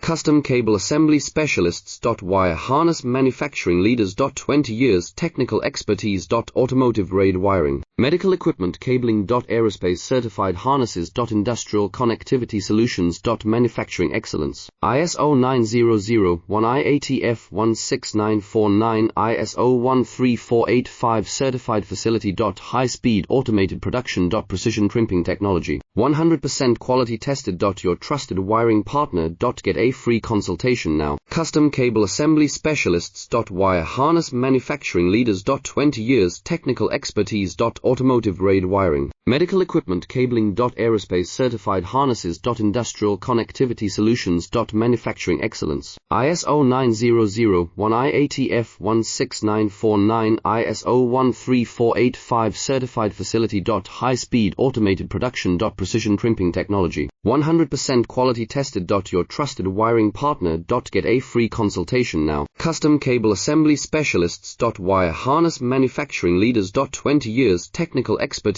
Custom cable assembly specialists. Wire harness manufacturing leaders. 20 years technical expertise. Automotive grade wiring, medical equipment cabling. Aerospace certified harnesses. Industrial connectivity solutions. Manufacturing excellence. ISO 9001 IATF 16949 ISO 13485 certified facility. High speed automated production. Precision crimping technology, 100% quality tested. Your trusted wiring partner. Get a free consultation now. Custom cable assembly specialists. Wire harness manufacturing leaders. 20 years technical expertise. Automotive grade wiring, medical equipment cabling. Aerospace certified harnesses. Industrial connectivity solutions. Manufacturing excellence. ISO 9001 IATF 16949 ISO 13485 certified facility. High speed automated production. Precision crimping technology, 100% quality tested. Your trusted wiring partner. Get a free consultation now. Custom cable assembly specialists. Wire harness manufacturing leaders. 20 years technical expertise.